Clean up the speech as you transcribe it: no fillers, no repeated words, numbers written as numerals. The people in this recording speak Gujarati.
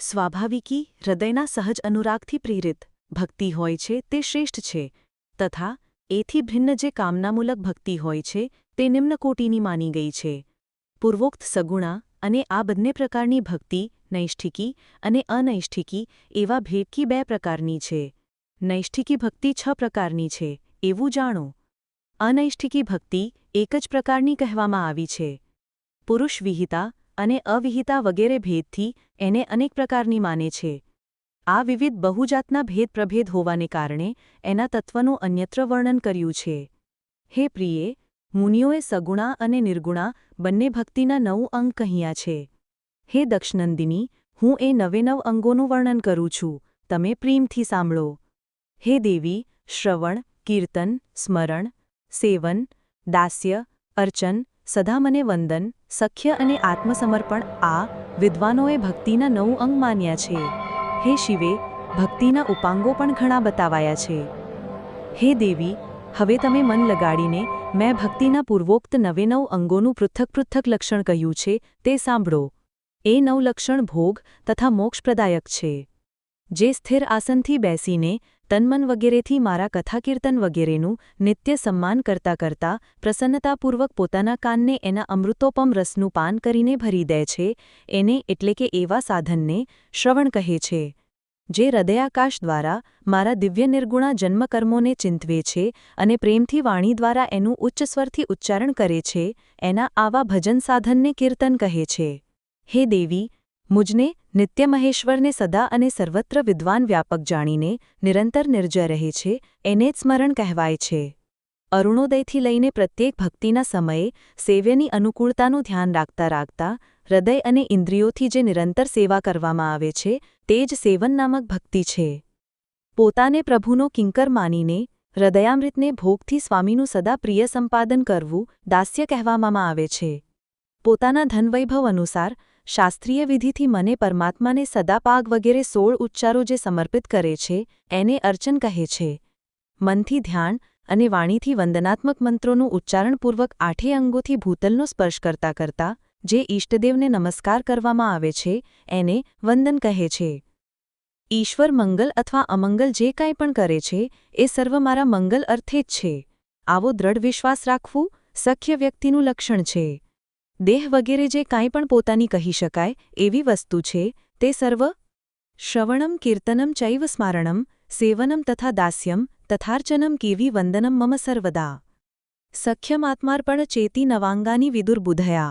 સ્વાભાવિકી હૃદયના સહજ અનુરાગથી પ્રેરિત ભક્તિ હોય છે તે શ્રેષ્ઠ છે, તથા એથી ભિન્ન જે કામનામૂલક ભક્તિ હોય છે તે નિમ્ન કોટીની માની ગઈ છે. પૂર્વોક્ત સગુણા અને આ બંને પ્રકારની ભક્તિ નૈષ્ઠિકી અને અનૈષ્ઠિકી એવા ભેદથી બે પ્રકારની છે. નૈષ્ઠિકી ભક્તિ 6 પ્રકારની છે એવું જાણો. અનૈષ્ઠિકી ભક્તિ એક જ પ્રકારની કહેવામાં આવી છે. પુરુષ વિહિતા અને અવિહિતા વગેરે ભેદથી એને અનેક પ્રકારની માને છે. આ વિવિધ બહુજાતના ભેદ પ્રભેદ હોવાને કારણે એના તત્વનું અન્યત્ર વર્ણન કર્યું છે. હે પ્રિયે, મુનિઓએ સગુણા અને નિર્ગુણા બંને ભક્તિના 9 અંગ કહ્યા છે. હે દક્ષનંદિની, હું એ 9 અંગોનું વર્ણન કરું છું, તમે પ્રેમથી સાંભળો. હે દેવી, શ્રવણ, કીર્તન, સ્મરણ, સેવન, દાસ્ય, અર્ચન, સદા મને વંદન, સખ્ય અને આત્મસમર્પણ આ વિદ્વાનોએ ભક્તિના 9 અંગ માન્યા છે. હે શિવે, ભક્તિના ઉપાંગો પણ ઘણા બતાવાયા છે. હે દેવી, હવે તમે મન લગાડીને મેં ભક્તિના પૂર્વોક્ત 9 અંગોનું પૃથક પૃથક લક્ષણ કહ્યું છે તે સાંભળો. એ 9 લક્ષણ ભોગ તથા મોક્ષપ્રદાયક છે. જે સ્થિર આસનથી બેસીને તન્મન વગેરેથી મારા કથાકીર્તન વગેરેનું નિત્ય સમ્માન કરતા પ્રસન્નતાપૂર્વક પોતાના કાનને એના અમૃતોપમ રસનું પાન કરીને ભરી દે છે, એને એટલે કે એવા સાધનને શ્રવણ કહે છે. જે હૃદયાકાશ દ્વારા મારા દિવ્ય નિર્ગુણા જન્મકર્મોને ચિંતવે છે અને પ્રેમથી વાણી દ્વારા એનું ઉચ્ચ સ્વરથી ઉચ્ચારણ કરે છે, એના આવા ભજન સાધનને કીર્તન કહે છે. હે દેવી, મુજને નિત્ય મહેશ્વરને સદા અને સર્વત્ર વિદ્વાન વ્યાપક જાણીને નિરંતર નિર્જય રહે છે, એને જ સ્મરણ કહેવાય છે. અરુણોદયથી લઈને પ્રત્યેક ભક્તિના સમયે સેવ્યની અનુકૂળતાનું ધ્યાન રાખતા હૃદય અને ઇન્દ્રિયોથી જે નિરંતર સેવા કરવામાં આવે છે તે જ સેવન નામક ભક્તિ છે. પોતાને પ્રભુનો કિંકર માનીને હૃદયામૃતને ભોગથી સ્વામીનું સદા પ્રિય સંપાદન કરવું દાસ્ય કહેવામાં આવે છે. પોતાના ધનવૈભવ અનુસાર શાસ્ત્રીય વિધિથી મને પરમાત્માને સદાપાગ વગેરે 16 ઉચ્ચારો જે સમર્પિત કરે છે એને અર્ચન કહે છે. મનથી ધ્યાન અને વાણીથી વંદનાત્મક મંત્રોનું ઉચ્ચારણપૂર્વક 8 અંગોથી ભૂતલનો સ્પર્શ કરતા જે ઈષ્ટદેવને નમસ્કાર કરવામાં આવે છે એને વંદન કહે છે. ઈશ્વર મંગલ અથવા અમંગલ જે કાંઈ પણ કરે છે એ સર્વ મારા મંગલ અર્થે જ છે. આવો દ્રઢ વિશ્વાસ રાખવું સખ્ય વ્યક્તિનું લક્ષણ છે. દેહ વગેરે જે કાંઈ પણ પોતાની કહી શકાય એવી વસ્તુ છે તે સર્વ શ્રવણમ કીર્તનમ ચૈવ સ્મારણમ સેવનમ તથા દાસ્યમ તથાર્ચનમ કેવી વંદનમ મમ સર્વદા. સખ્યમાત્માર્પણ ચેતી નવાંગાની વિદુર્બુધયા.